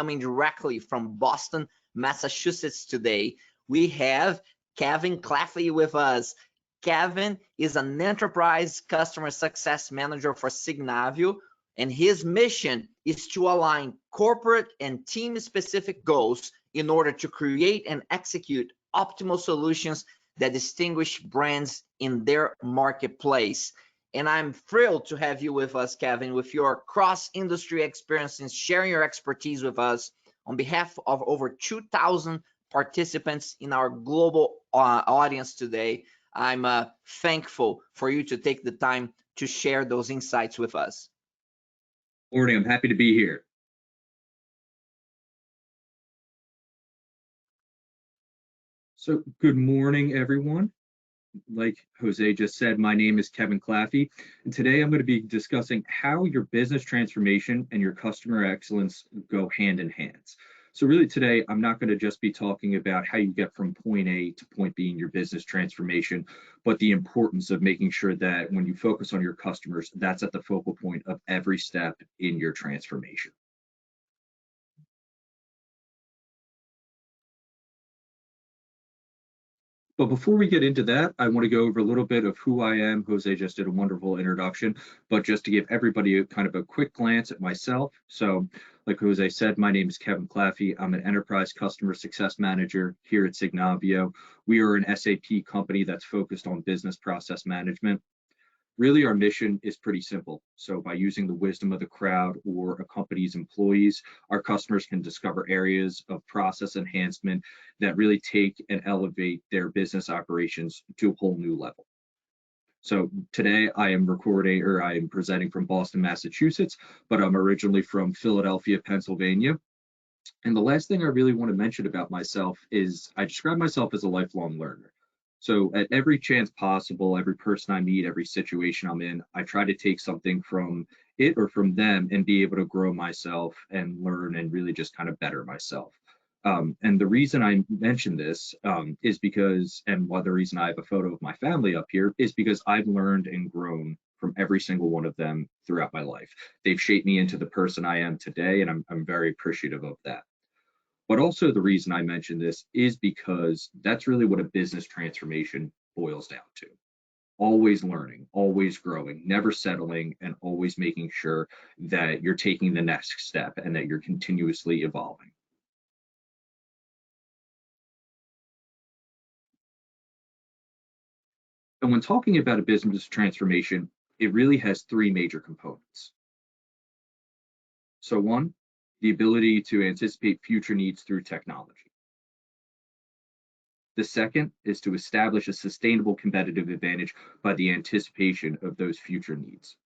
coming directly from Boston, Massachusetts today, we have Kevin Claffey with us. Kevin is an enterprise customer success manager for Signavio, and his mission is to align corporate and team-specific goals in order to create and execute optimal solutions that distinguish brands in their marketplace. And I'm thrilled to have you with us, Kevin, with your cross-industry experience and sharing your expertise with us on behalf of over 2,000 participants in our global audience today. I'm thankful for you to take the time to share those insights with us. Morning, I'm happy to be here. So good morning, everyone. Like Jose just said, my name is Kevin Claffey, and today I'm going to be discussing how your business transformation and your customer excellence go hand in hand. So really today, I'm not going to just be talking about how you get from point A to point B in your business transformation, but the importance of making sure that when you focus on your customers, that's at the focal point of every step in your transformation. But before we get into that, I want to go over a little bit of who I am. Jose just did a wonderful introduction, but just to give everybody a kind of a quick glance at myself. So like Jose said, my name is Kevin Claffey. I'm an enterprise customer success manager here at Signavio. We are an SAP company that's focused on business process management. Really, our mission is pretty simple. So by using the wisdom of the crowd or a company's employees, our customers can discover areas of process enhancement that really take and elevate their business operations to a whole new level. So today I am presenting from Boston, Massachusetts, but I'm originally from Philadelphia, Pennsylvania. And the last thing I really want to mention about myself is I describe myself as a lifelong learner. So at every chance possible, every person I meet, every situation I'm in, I try to take something from it or from them and be able to grow myself and learn and really just kind of better myself. And the reason I mention this is because, and one of the reason I have a photo of my family up here is because I've learned and grown from every single one of them throughout my life. They've shaped me into the person I am today, and I'm very appreciative of that. But also the reason I mention this is because that's really what a business transformation boils down to. Always learning, always growing, never settling, and always making sure that you're taking the next step and that you're continuously evolving. And when talking about a business transformation, it really has three major components. So one, the ability to anticipate future needs through technology. The second is to establish a sustainable competitive advantage by the anticipation of those future needs.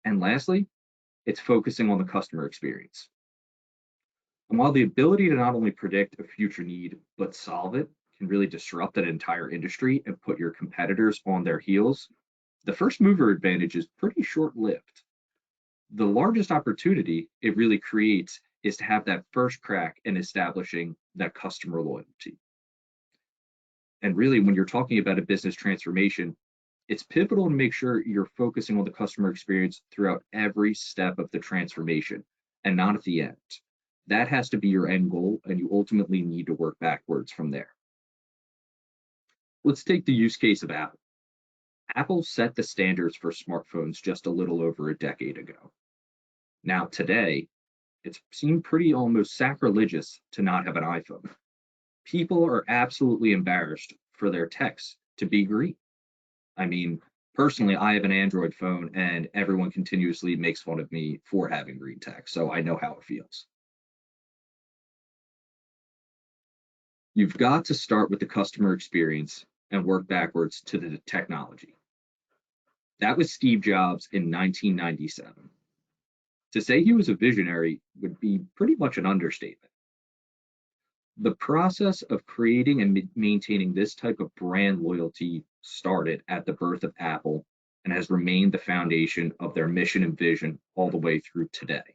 And lastly, it's focusing on the customer experience. And while the ability to not only predict a future need, but solve it can really disrupt an entire industry and put your competitors on their heels, the first mover advantage is pretty short-lived. The largest opportunity it really creates is to have that first crack in establishing that customer loyalty. And really, when you're talking about a business transformation, it's pivotal to make sure you're focusing on the customer experience throughout every step of the transformation and not at the end. That has to be your end goal, and you ultimately need to work backwards from there. Let's take the use case of Apple. Apple set the standards for smartphones just a little over a decade ago. Now today, it's seemed pretty almost sacrilegious to not have an iPhone. People are absolutely embarrassed for their text to be green. I mean, personally, I have an Android phone and everyone continuously makes fun of me for having green text, so I know how it feels. You've got to start with the customer experience and work backwards to the technology. That was Steve Jobs in 1997. To say he was a visionary would be pretty much an understatement. The process of creating and maintaining this type of brand loyalty started at the birth of Apple and has remained the foundation of their mission and vision all the way through today.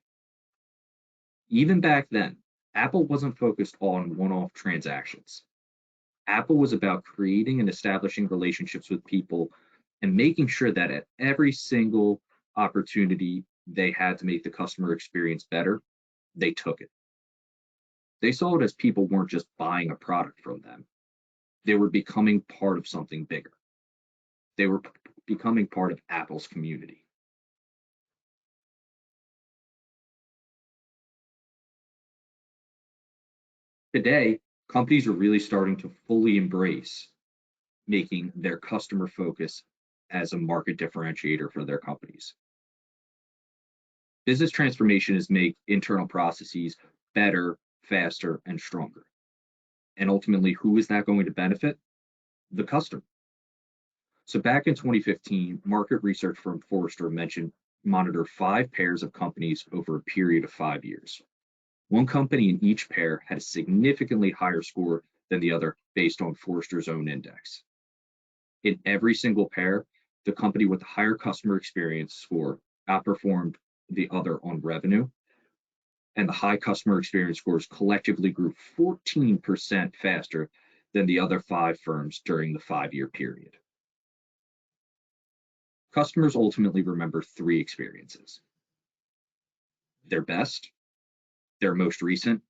Even back then, Apple wasn't focused on one-off transactions. Apple was about creating and establishing relationships with people and making sure that at every single opportunity they had to make the customer experience better, they took it. They saw it as people weren't just buying a product from them. They were becoming part of something bigger. They were becoming part of Apple's community. Today, companies are really starting to fully embrace making their customer focus as a market differentiator for their companies. Business transformation is make internal processes better, faster, and stronger. And ultimately, who is that going to benefit? The customer. So back in 2015, market research firm Forrester monitored 5 pairs of companies over a period of 5 years. One company in each pair had a significantly higher score than the other based on Forrester's own index. In every single pair, the company with the higher customer experience score outperformed the other on revenue, and the high customer experience scores collectively grew 14% faster than the other 5 firms during the 5-year period. Customers ultimately remember 3 experiences: their best, their most recent,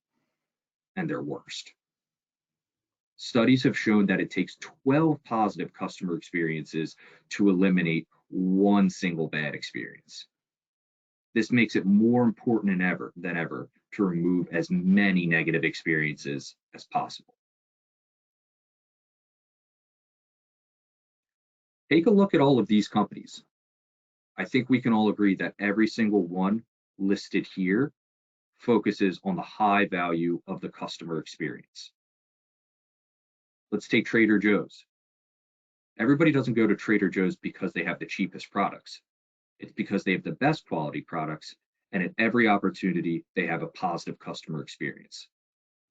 and their worst. Studies have shown that it takes 12 positive customer experiences to eliminate 1 single bad experience. This makes it more important than ever to remove as many negative experiences as possible. Take a look at all of these companies. I think we can all agree that every single one listed here focuses on the high value of the customer experience. Let's take Trader Joe's. Everybody doesn't go to Trader Joe's because they have the cheapest products. It's because they have the best quality products, and at every opportunity, they have a positive customer experience.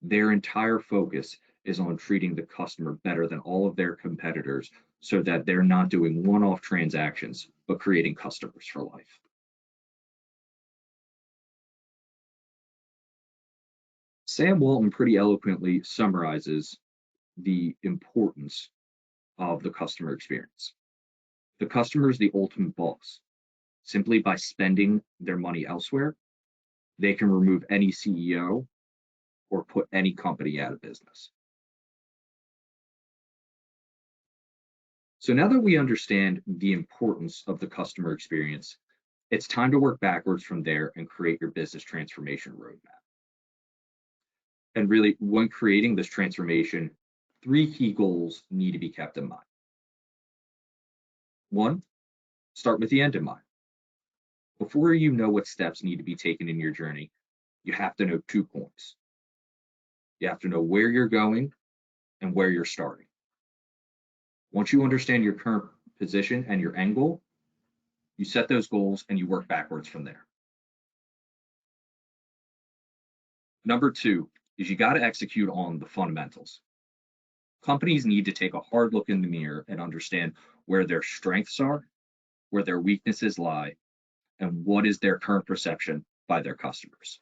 Their entire focus is on treating the customer better than all of their competitors so that they're not doing one-off transactions, but creating customers for life. Sam Walton pretty eloquently summarizes the importance of the customer experience. The customer is the ultimate boss. Simply by spending their money elsewhere, they can remove any CEO or put any company out of business. So now that we understand the importance of the customer experience, it's time to work backwards from there and create your business transformation roadmap. And really, when creating this transformation, 3 key goals need to be kept in mind. 1, start with the end in mind. Before you know what steps need to be taken in your journey, you have to know 2 points. You have to know where you're going and where you're starting. Once you understand your current position and your end goal, you set those goals and you work backwards from there. Number 2 is you got to execute on the fundamentals. Companies need to take a hard look in the mirror and understand where their strengths are, where their weaknesses lie, and what is their current perception by their customers.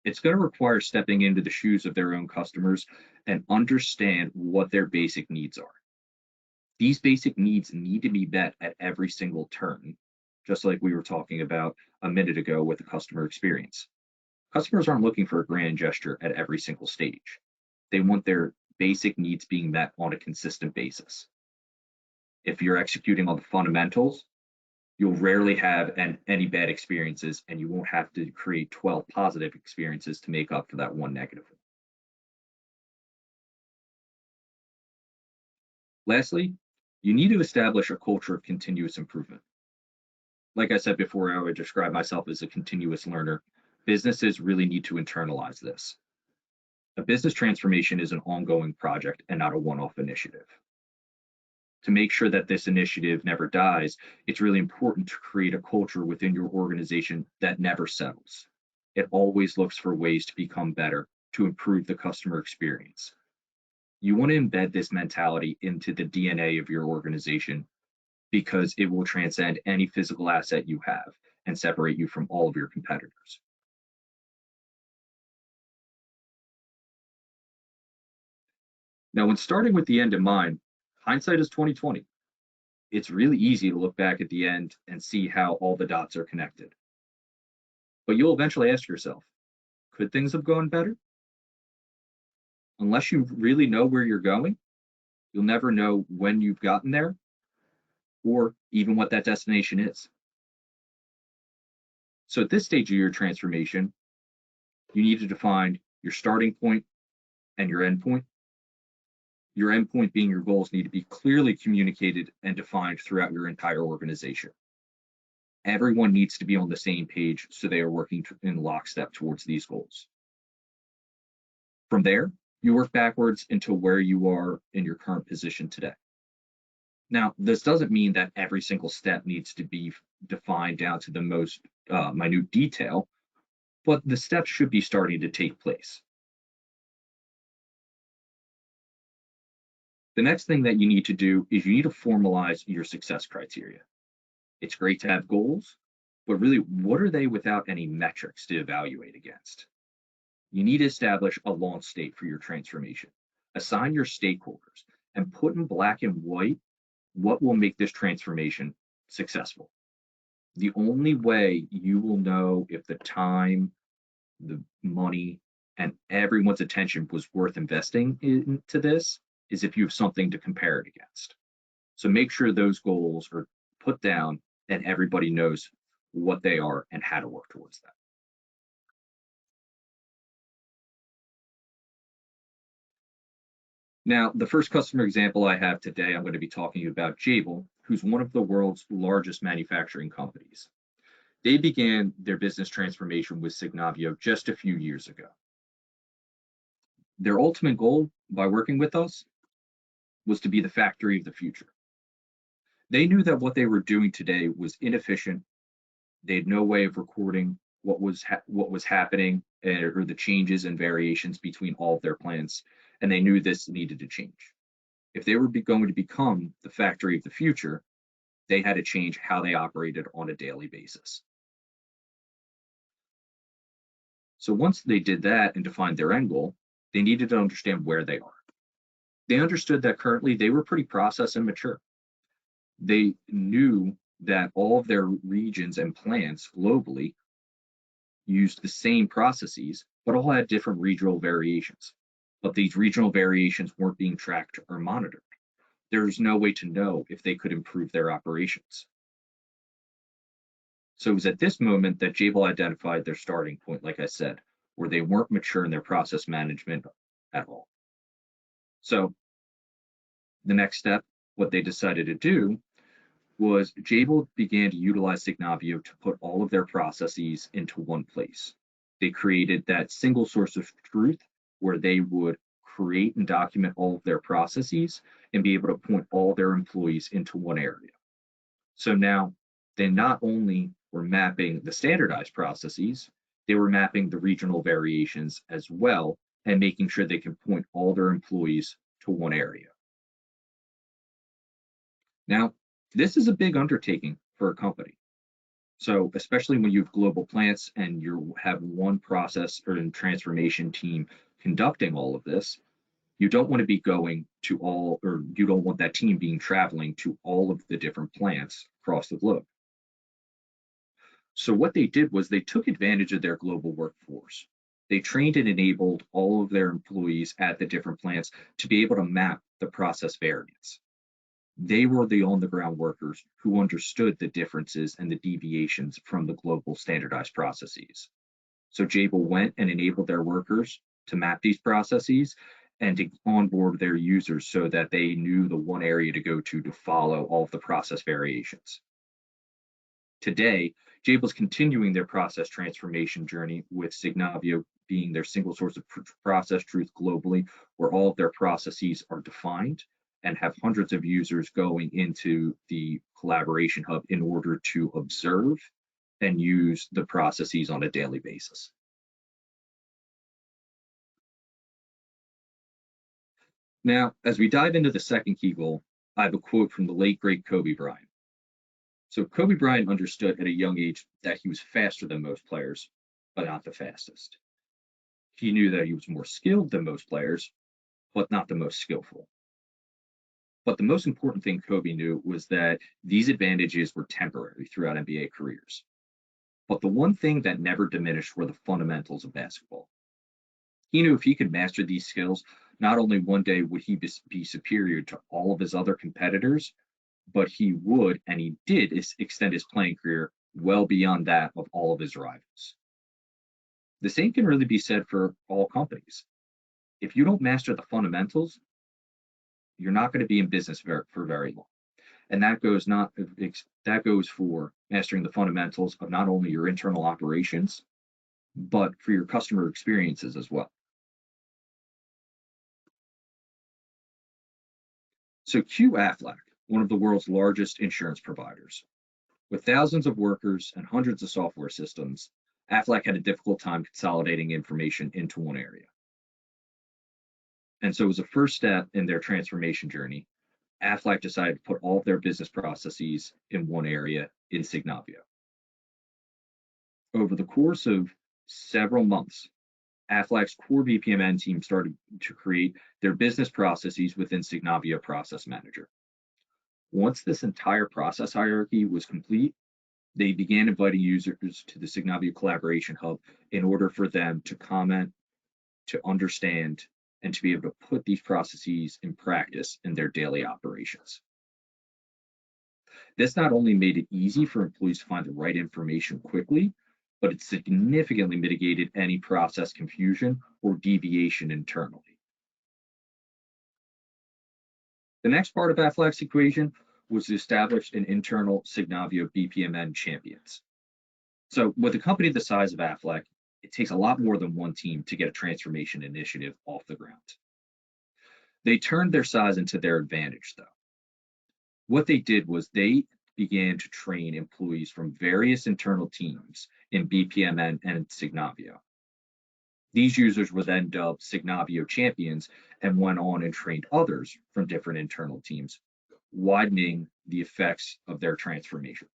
It's going to require stepping into the shoes of their own customers and understand what their basic needs are. These basic needs need to be met at every single turn, just like we were talking about a minute ago with the customer experience. Customers aren't looking for a grand gesture at every single stage. They want their basic needs being met on a consistent basis. If you're executing on the fundamentals, you'll rarely have any bad experiences, and you won't have to create 12 positive experiences to make up for that 1 negative one. Lastly, you need to establish a culture of continuous improvement. Like I said before, I would describe myself as a continuous learner. Businesses really need to internalize this. A business transformation is an ongoing project and not a one-off initiative. To make sure that this initiative never dies, it's really important to create a culture within your organization that never settles. It always looks for ways to become better, to improve the customer experience. You want to embed this mentality into the DNA of your organization because it will transcend any physical asset you have and separate you from all of your competitors. Now, when starting with the end in mind, hindsight is 20/20. it's really easy to look back at the end and see how all the dots are connected. But you'll eventually ask yourself, could things have gone better? Unless you really know where you're going, you'll never know when you've gotten there or even what that destination is. So at this stage of your transformation, you need to define your starting point and your end point. Your end point being your goals need to be clearly communicated and defined throughout your entire organization. Everyone needs to be on the same page so they are working in lockstep towards these goals. From there, you work backwards until where you are in your current position today. Now, this doesn't mean that every single step needs to be defined down to the most minute detail, but the steps should be starting to take place. The next thing that you need to do is you need to formalize your success criteria. It's great to have goals, but really, what are they without any metrics to evaluate against? You need to establish a launch state for your transformation. Assign your stakeholders and put in black and white what will make this transformation successful. The only way you will know if the time, the money, and everyone's attention was worth investing into this is if you have something to compare it against. So make sure those goals are put down and everybody knows what they are and how to work towards that. Now, the first customer example I have today, I'm going to be talking about Jabil, who's one of the world's largest manufacturing companies. They began their business transformation with Signavio just a few years ago. Their ultimate goal by working with us was to be the factory of the future. They knew that what they were doing today was inefficient. They had no way of recording what was happening or the changes and variations between all of their plants, and they knew this needed to change. If they were going to become the factory of the future, they had to change how they operated on a daily basis. So once they did that and defined their end goal, they needed to understand where they are. They understood that currently they were pretty process immature. They knew that all of their regions and plants globally used the same processes, but all had different regional variations. But these regional variations weren't being tracked or monitored. There's no way to know if they could improve their operations. So it was at this moment that Jabil identified their starting point, like I said, where they weren't mature in their process management at all. So the next step, what they decided to do was Jabil began to utilize Signavio to put all of their processes into one place. They created that single source of truth where they would create and document all of their processes and be able to point all their employees into one area. So now they not only were mapping the standardized processes, they were mapping the regional variations as well and making sure they can point all their employees to one area. Now, this is a big undertaking for a company. So especially when you have global plants and you have one process or transformation team conducting all of this, you don't want to be going to all, or you don't want that team being traveling to all of the different plants across the globe. So what they did was they took advantage of their global workforce. They trained and enabled all of their employees at the different plants to be able to map the process variants. They were the on-the-ground workers who understood the differences and the deviations from the global standardized processes. So Jabil went and enabled their workers to map these processes and to onboard their users so that they knew the one area to go to follow all of the process variations. Today, Jabil is continuing their process transformation journey with Signavio being their single source of process truth globally, where all of their processes are defined and have hundreds of users going into the collaboration hub in order to observe and use the processes on a daily basis. Now, as we dive into the second key goal, I have a quote from the late, great Kobe Bryant. So Kobe Bryant understood at a young age that he was faster than most players, but not the fastest. He knew that he was more skilled than most players, but not the most skillful. But the most important thing Kobe knew was that these advantages were temporary throughout NBA careers. But the one thing that never diminished were the fundamentals of basketball. He knew if he could master these skills, not only one day would he be superior to all of his other competitors, but he would, and he did, extend his playing career well beyond that of all of his rivals. The same can really be said for all companies. If you don't master the fundamentals, you're not going to be in business for very long. And that goes for mastering the fundamentals of not only your internal operations, but for your customer experiences as well. So Aflac, one of the world's largest insurance providers. With thousands of workers and hundreds of software systems, Aflac had a difficult time consolidating information into one area. And so as a first step in their transformation journey, Aflac decided to put all of their business processes in one area in Signavio. Over the course of several months, Aflac's core BPMN team started to create their business processes within Signavio Process Manager. Once this entire process hierarchy was complete, they began inviting users to the Signavio Collaboration Hub in order for them to comment, to understand, and to be able to put these processes in practice in their daily operations. This not only made it easy for employees to find the right information quickly, but it significantly mitigated any process confusion or deviation internally. The next part of Aflac's equation was to establish an internal Signavio BPMN champions. So with a company the size of Aflac, it takes a lot more than one team to get a transformation initiative off the ground. They turned their size into their advantage, though. What they did was they began to train employees from various internal teams in BPMN and Signavio. These users were then dubbed Signavio champions and went on and trained others from different internal teams, widening the effects of their transformation.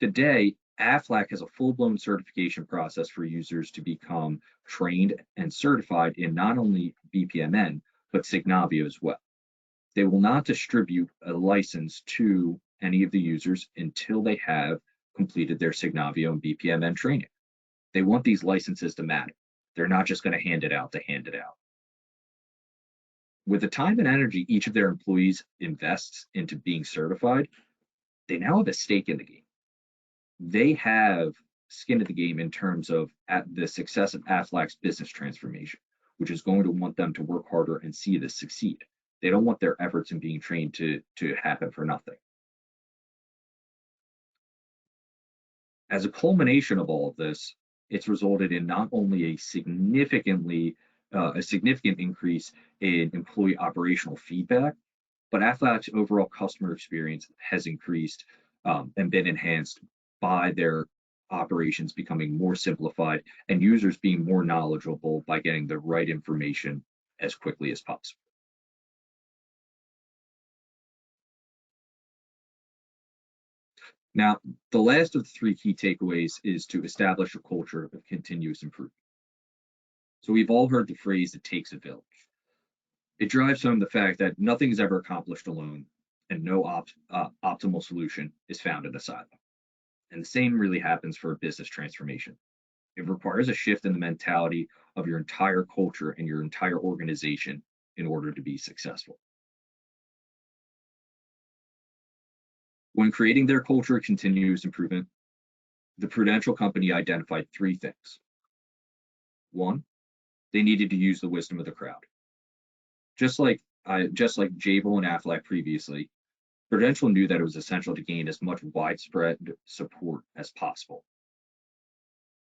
Today, Aflac has a full-blown certification process for users to become trained and certified in not only BPMN, but Signavio as well. They will not distribute a license to any of the users until they have completed their Signavio and BPMN training. They want these licenses to matter. They're not just going to hand it out to hand it out. With the time and energy each of their employees invests into being certified, they now have a stake in the game. They have skin in the game in terms of the success of Aflac's business transformation, which is going to want them to work harder and see this succeed. They don't want their efforts in being trained to happen for nothing. As a culmination of all of this, it's resulted in not only a significant increase in employee operational feedback, but Aflac's overall customer experience has increased and been enhanced by their operations becoming more simplified and users being more knowledgeable by getting the right information as quickly as possible. Now, the last of the three key takeaways is to establish a culture of continuous improvement. So we've all heard the phrase, it takes a village. It drives home the fact that nothing is ever accomplished alone and no optimal solution is found in a silo. And the same really happens for a business transformation. It requires a shift in the mentality of your entire culture and your entire organization in order to be successful. When creating their culture of continuous improvement, the Prudential company identified three things. One, they needed to use the wisdom of the crowd. Just like Jabil and Aflac previously, Prudential knew that it was essential to gain as much widespread support as possible.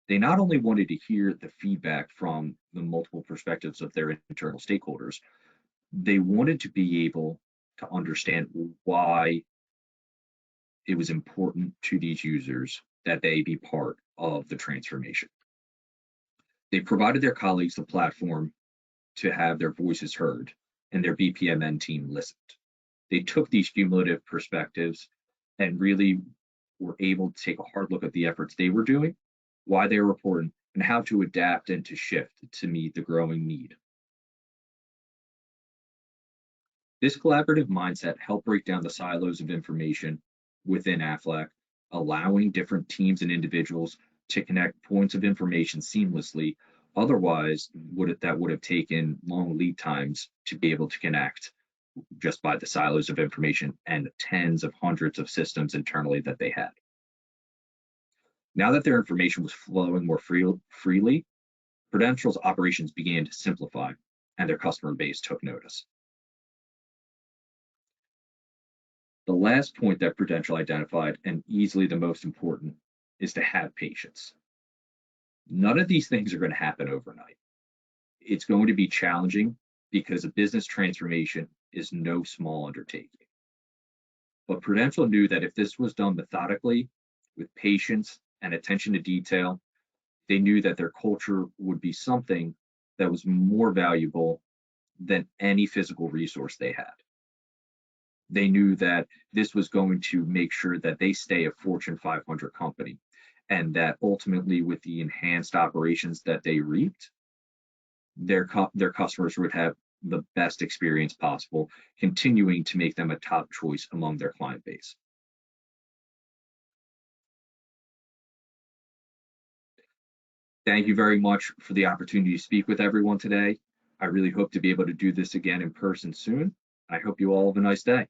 They not only wanted to hear the feedback from the multiple perspectives of their internal stakeholders, they wanted to be able to understand why it was important to these users that they be part of the transformation. They provided their colleagues the platform to have their voices heard, and their BPMN team listened. They took these cumulative perspectives and really were able to take a hard look at the efforts they were doing, why they were important, and how to adapt and to shift to meet the growing need. This collaborative mindset helped break down the silos of information within Aflac, allowing different teams and individuals to connect points of information seamlessly. Otherwise, that would have taken long lead times to be able to connect just by the silos of information and tens of hundreds of systems internally that they had. Now that their information was flowing more freely, Prudential's operations began to simplify and their customer base took notice. The last point that Prudential identified, and easily the most important, is to have patience. None of these things are going to happen overnight. It's going to be challenging because a business transformation is no small undertaking. But Prudential knew that if this was done methodically, with patience and attention to detail, they knew that their culture would be something that was more valuable than any physical resource they had. They knew that this was going to make sure that they stay a Fortune 500 company, and that ultimately with the enhanced operations that they reaped, their customers would have the best experience possible, continuing to make them a top choice among their client base. Thank you very much for the opportunity to speak with everyone today. I really hope to be able to do this again in person soon. I hope you all have a nice day.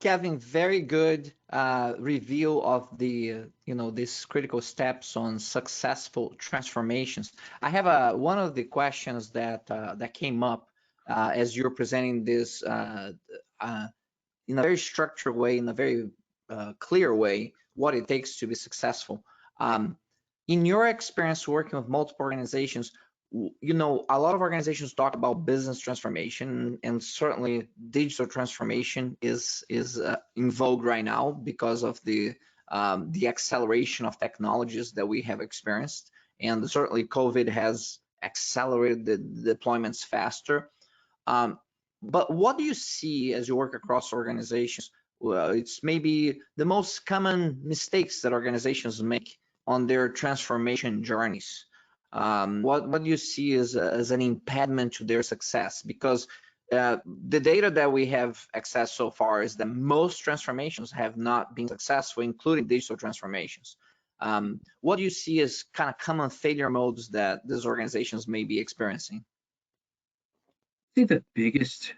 Kevin, very good review of the these critical steps on successful transformations. I have one of the questions that came up as you're presenting this in a very structured way, in a very clear way, what it takes to be successful. In your experience working with multiple organizations, a lot of organizations talk about business transformation, and certainly digital transformation is in vogue right now because of the acceleration of technologies that we have experienced, and certainly COVID has accelerated the deployments faster. But what do you see as you work across organizations? Well, it's maybe the most common mistakes that organizations make on their transformation journeys. What do you see as an impediment to their success? Because the data that we have accessed so far is that most transformations have not been successful, including digital transformations. What do you see as kind of common failure modes that these organizations may be experiencing? I think the biggest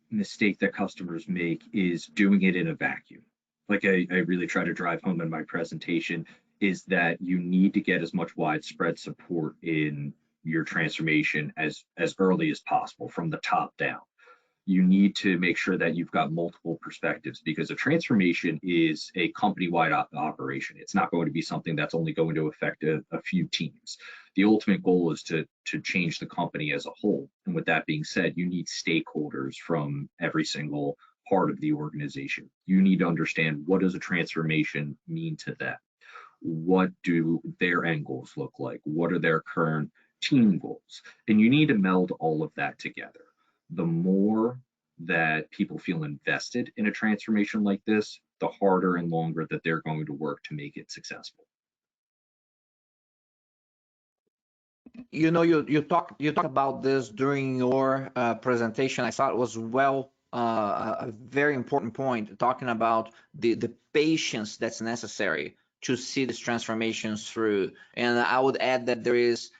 mistake that customers make is doing it in a vacuum. Like I really try to drive home in my presentation, is that you need to get as much widespread support in your transformation as early as possible from the top down. You need to make sure that you've got multiple perspectives, because a transformation is a company-wide operation. It's not going to be something that's only going to affect a few teams. The ultimate goal is to change the company as a whole. And with that being said, you need stakeholders from every single part of the organization. You need to understand, what does a transformation mean to them? What do their end goals look like? What are their current team goals? And you need to meld all of that together. The more that people feel invested in a transformation like this, the harder and longer that they're going to work to make it successful. You talk about this during your presentation. I thought it was a very important point, talking about the patience that's necessary to see these transformations through. And I would add that there is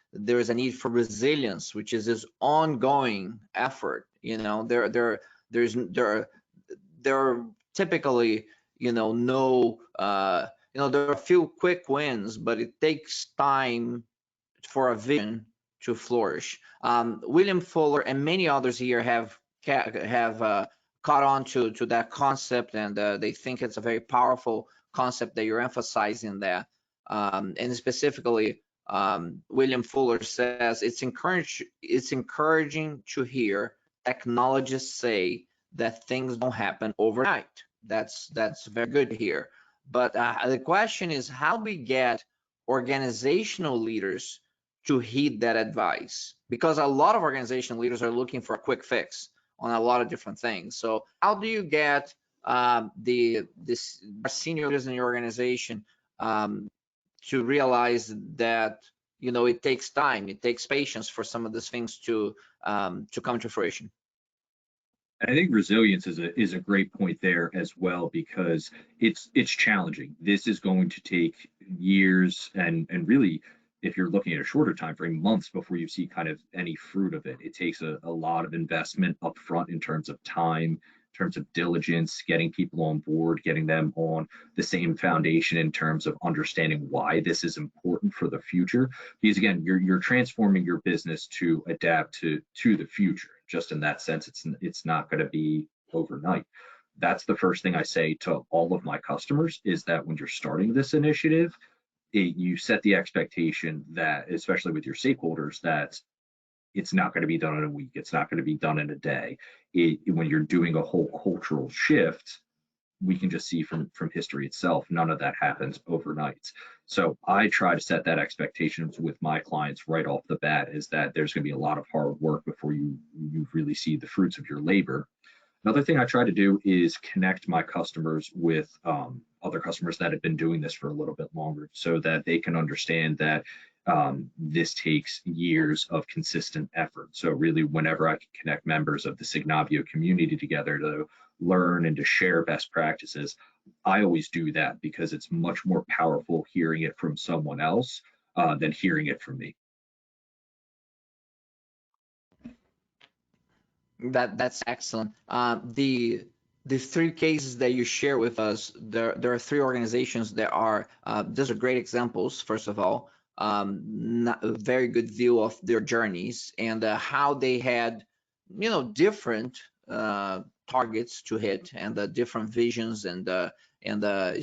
a need for resilience, which is this ongoing effort. There are typically no there are a few quick wins, but it takes time for a vision to flourish. William Fuller and many others here have caught on to that concept, and they think it's a very powerful concept that you're emphasizing there. And specifically, William Fuller says it's encouraging to hear technologists say that things don't happen overnight. That's very good to hear. But the question is, how do we get organizational leaders to heed that advice? Because a lot of organizational leaders are looking for a quick fix on a lot of different things. So how do you get senior leaders in your organization to realize that you know, it takes time, it takes patience for some of these things to come to fruition. I think resilience is a great point there as well, because it's challenging. This is going to take years, and really, if you're looking at a shorter time frame, months before you see kind of any fruit of it. It takes a lot of investment up front in terms of time, in terms of diligence, getting people on board, getting them on the same foundation in terms of understanding why this is important for the future. Because again, you're transforming your business to adapt to the future. Just in that sense, it's not going to be overnight. That's the first thing I say to all of my customers, is that when you're starting this initiative, you set the expectation that, especially with your stakeholders, that it's not going to be done in a week, it's not going to be done in a day. When you're doing a whole cultural shift, we can just see from history itself, none of that happens overnight. So I try to set that expectations with my clients right off the bat, is that there's going to be a lot of hard work before you really see the fruits of your labor. Another thing I try to do is connect my customers with other customers that have been doing this for a little bit longer, so that they can understand that this takes years of consistent effort. So really, whenever I can connect members of the Signavio community together to learn and to share best practices, I always do that, because it's much more powerful hearing it from someone else than hearing it from me. That's excellent. The three cases that you share with us, there are three organizations that are those are great examples. First of all, a very good view of their journeys and how they had, you know, different targets to hit, and the different visions, and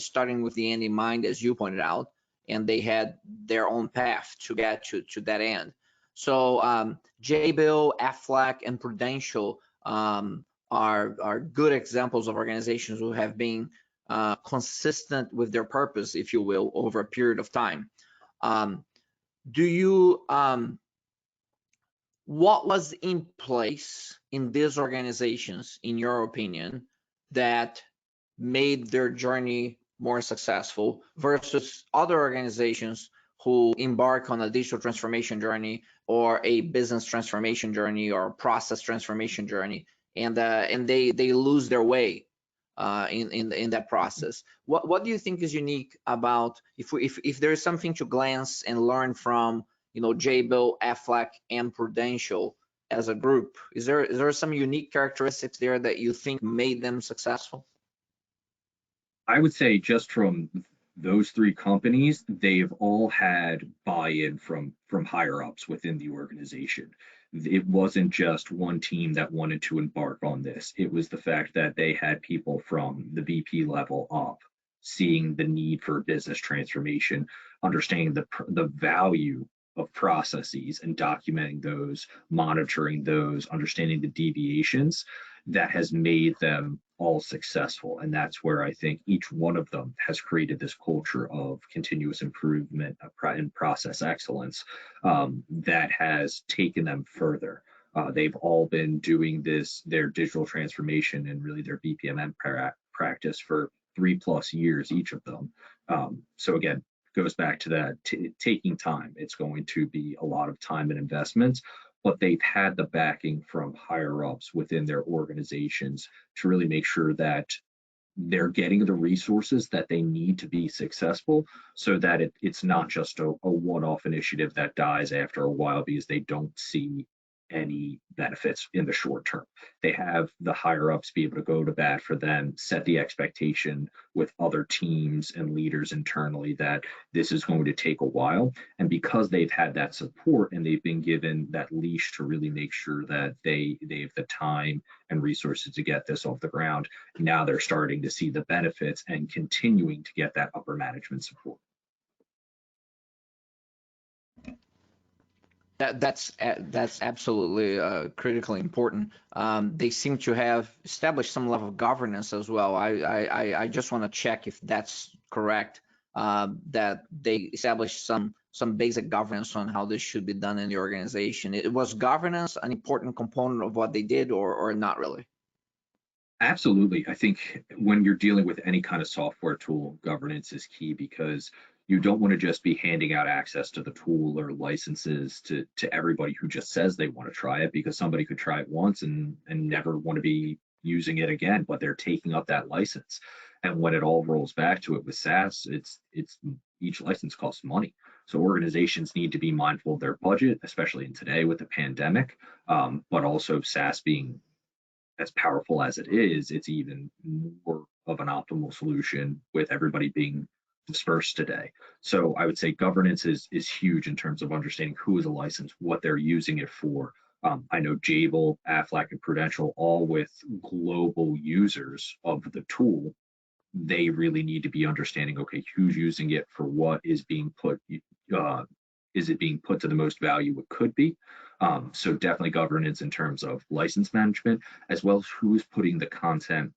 starting with the end in mind, as you pointed out, and they had their own path to get to that end. So Jabil, Aflac, and Prudential are good examples of organizations who have been consistent with their purpose, if you will, over a period of time. Do you what was in place in these organizations, in your opinion, that made their journey more successful versus other organizations who embark on a digital transformation journey, or a business transformation journey, or a process transformation journey, and they lose their way in that process? What do you think is unique about, if there is something to glance and learn from, you know, Jabil, Aflac, and Prudential as a group? Is there some unique characteristics there that you think made them successful? I would say, just from those three companies, they've all had buy-in from higher ups within the organization. It wasn't just one team that wanted to embark on this. It was the fact that they had people from the VP level up seeing the need for business transformation, understanding the value of processes and documenting those, monitoring those, understanding the deviations, that has made them all successful. And that's where I think each one of them has created this culture of continuous improvement and process excellence that has taken them further. They've all been doing their digital transformation and really their BPMN practice for 3+ years, each of them. So again, goes back to that taking time. It's going to be a lot of time and investments, but they've had the backing from higher ups within their organizations to really make sure that they're getting the resources that they need to be successful, so that it's not just a one-off initiative that dies after a while because they don't see any benefits in the short term. They have the higher ups be able to go to bat for them, set the expectation with other teams and leaders internally that this is going to take a while. And because they've had that support and they've been given that leash to really make sure that they have the time and resources to get this off the ground, now they're starting to see the benefits and continuing to get that upper management support. That's absolutely critically important. They seem to have established some level of governance as well. I just want to check if that's correct. That they established some basic governance on how this should be done in the organization. Was governance an important component of what they did, or not really? Absolutely. I think when you're dealing with any kind of software tool, governance is key, because you don't want to just be handing out access to the tool or licenses to everybody who just says they want to try it, because somebody could try it once and never want to be using it again, but they're taking up that license. And when it all rolls back to it with SaaS, it's each license costs money. So organizations need to be mindful of their budget, especially in today with the pandemic. But also SaaS being as powerful as it is, it's even more of an optimal solution with everybody being dispersed today. So I would say governance is huge in terms of understanding who is a license, what they're using it for. I know Jabil, Aflac, and Prudential, all with global users of the tool, they really need to be understanding, okay, who's using it for what, is it being put to the most value it could be? So definitely governance in terms of license management, as well as who's putting the content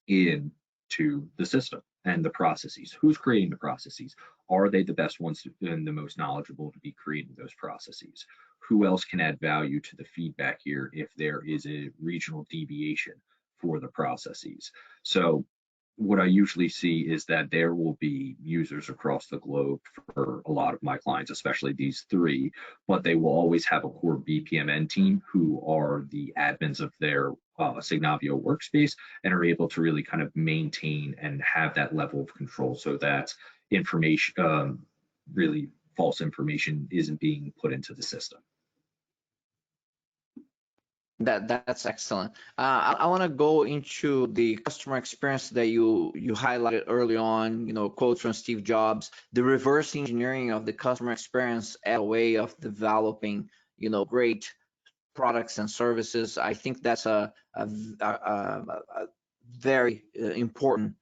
into the system and the processes. Who's creating the processes? Are they the best ones and the most knowledgeable to be creating those processes? Who else can add value to the feedback here if there is a regional deviation for the processes? So what I usually see is that there will be users across the globe for a lot of my clients, especially these three, but they will always have a core BPMN team who are the admins of their Signavio workspace and are able to really kind of maintain and have that level of control so that information, really false information, isn't being put into the system. That's excellent. I want to go into the customer experience that you highlighted early on. Quotes from Steve Jobs, the reverse engineering of the customer experience as a way of developing, great products and services. I think that's a very important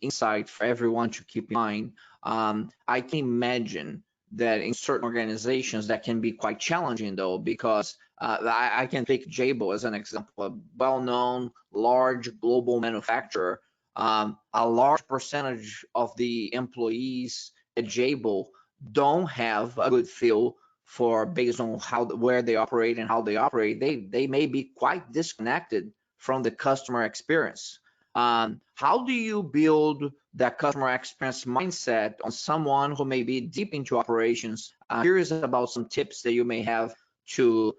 insight for everyone to keep in mind. I can imagine that in certain organizations that can be quite challenging, though, because I can take Jabil as an example, a well-known large global manufacturer. A large percentage of the employees at Jabil don't have a good feel for, based on where they operate and how they operate. They may be quite disconnected from the customer experience. How do you build that customer experience mindset on someone who may be deep into operations? Curious about some tips that you may have to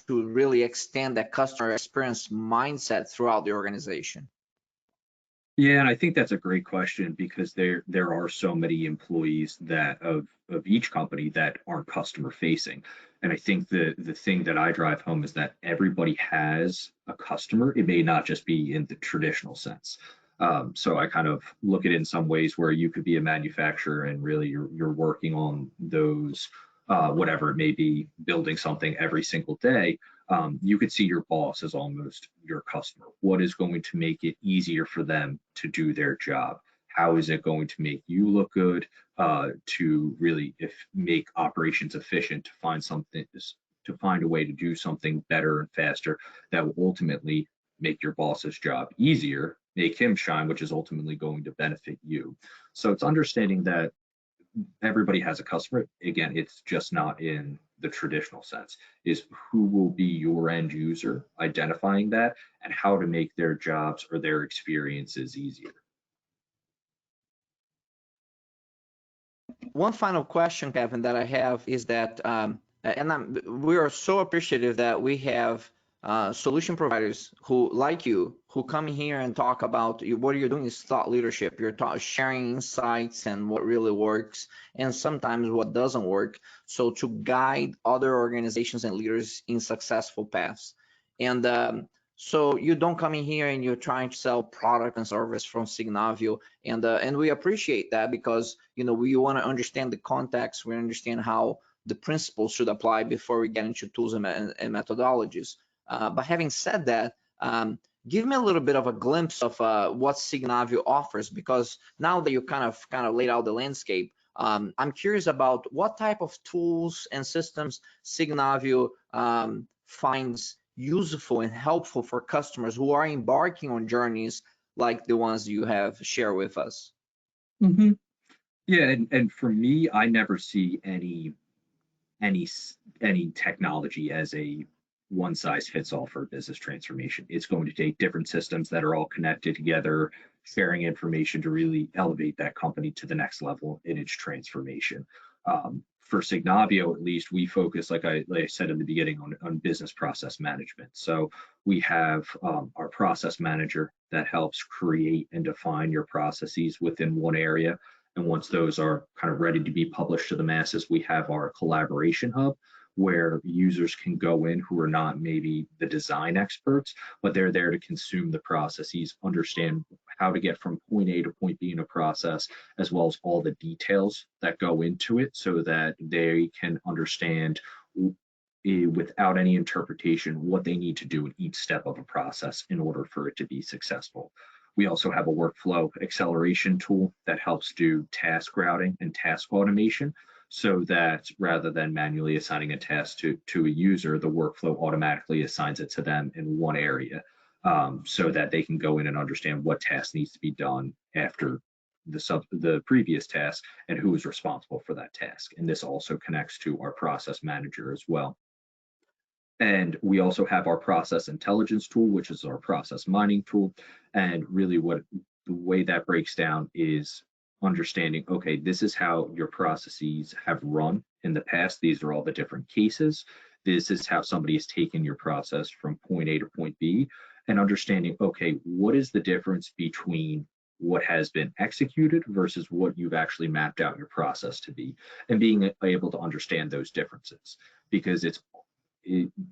really extend that customer experience mindset throughout the organization. Yeah, and I think that's a great question, because there are so many employees that of each company that aren't customer facing. And I think the thing that I drive home is that everybody has a customer. It may not just be in the traditional sense. So I kind of look at it in some ways where you could be a manufacturer and really you're working on those, whatever it may be, building something every single day. You could see your boss as almost your customer. What is going to make it easier for them to do their job? How is it going to make you look good, to really make operations efficient, to find a way to do something better and faster that will ultimately make your boss's job easier, make him shine, which is ultimately going to benefit you. So it's understanding that everybody has a customer. Again, it's just not in the traditional sense, is who will be your end user, identifying that, and how to make their jobs or their experiences easier. One final question, Kevin, that I have is that, we are so appreciative that we have solution providers who, like you, who come here and talk about what you're doing is thought leadership. You're sharing insights and what really works, and sometimes what doesn't work. So to guide other organizations and leaders in successful paths. And so you don't come in here and you're trying to sell product and service from Signavio, and we appreciate that, because we want to understand the context, we understand how the principles should apply before we get into tools and methodologies. But having said that, give me a little bit of a glimpse of what Signavio offers, because now that you kind of laid out the landscape, I'm curious about what type of tools and systems Signavio finds useful and helpful for customers who are embarking on journeys like the ones you have shared with us. Mm-hmm. Yeah, and for me, I never see any technology as a one size fits all for business transformation. It's going to take different systems that are all connected together, sharing information to really elevate that company to the next level in its transformation. For Signavio, at least, we focus, like I said in the beginning, on business process management. So we have our process manager that helps create and define your processes within one area. And once those are kind of ready to be published to the masses, we have our collaboration hub, where users can go in who are not maybe the design experts, but they're there to consume the processes, understand how to get from point A to point B in a process, as well as all the details that go into it, so that they can understand without any interpretation what they need to do in each step of a process in order for it to be successful. We also have a workflow acceleration tool that helps do task routing and task automation, so that rather than manually assigning a task to a user, the workflow automatically assigns it to them in one area, so that they can go in and understand what task needs to be done after the previous task and who is responsible for that task. And this also connects to our process manager as well. And we also have our process intelligence tool, which is our process mining tool. And really what the way that breaks down is understanding, okay, this is how your processes have run in the past. These are all the different cases. This is how somebody has taken your process from point A to point B, and understanding, okay, what is the difference between what has been executed versus what you've actually mapped out your process to be, and being able to understand those differences. Because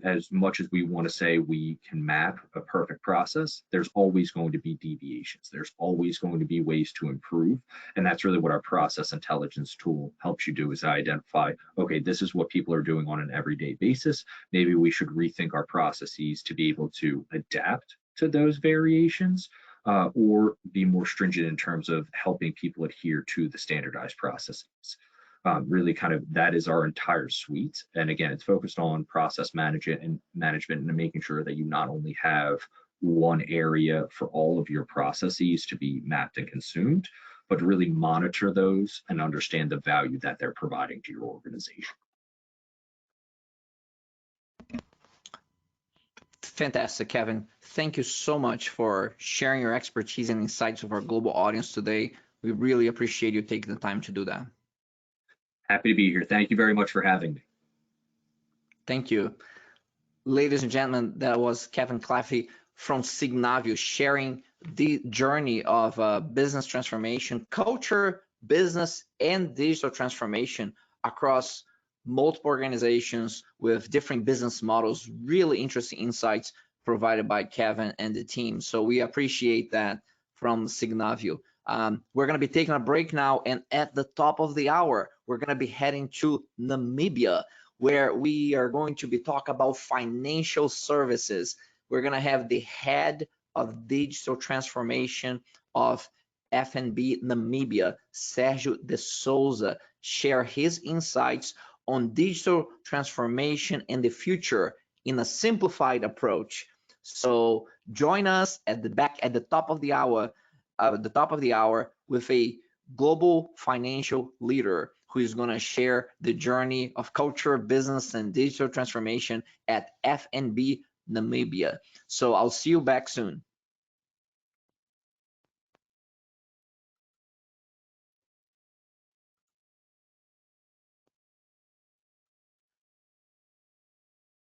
as much as we want to say we can map a perfect process, there's always going to be deviations. There's always going to be ways to improve. And that's really what our process intelligence tool helps you do, is identify, okay, this is what people are doing on an everyday basis. Maybe we should rethink our processes to be able to adapt to those variations, or be more stringent in terms of helping people adhere to the standardized processes. Really kind of that is our entire suite. And again, it's focused on process management and making sure that you not only have one area for all of your processes to be mapped and consumed, but really monitor those and understand the value that they're providing to your organization. Fantastic, Kevin. Thank you so much for sharing your expertise and insights with our global audience today. We really appreciate you taking the time to do that. Happy to be here. Thank you very much for having me. Thank you. Ladies and gentlemen, that was Kevin Claffey from Signavio sharing the journey of business transformation, culture, business, and digital transformation across multiple organizations with different business models. Really interesting insights provided by Kevin and the team. So we appreciate that from Signavio. We're going to be taking a break now, and at the top of the hour, we're going to be heading to Namibia, where we are going to be talking about financial services. We're going to have the head of digital transformation of FNB Namibia, Sergio de Souza, share his insights on digital transformation and the future in a simplified approach. So join us at the top of the hour with a global financial leader who is going to share the journey of culture, business, and digital transformation at FNB Namibia. So I'll see you back soon.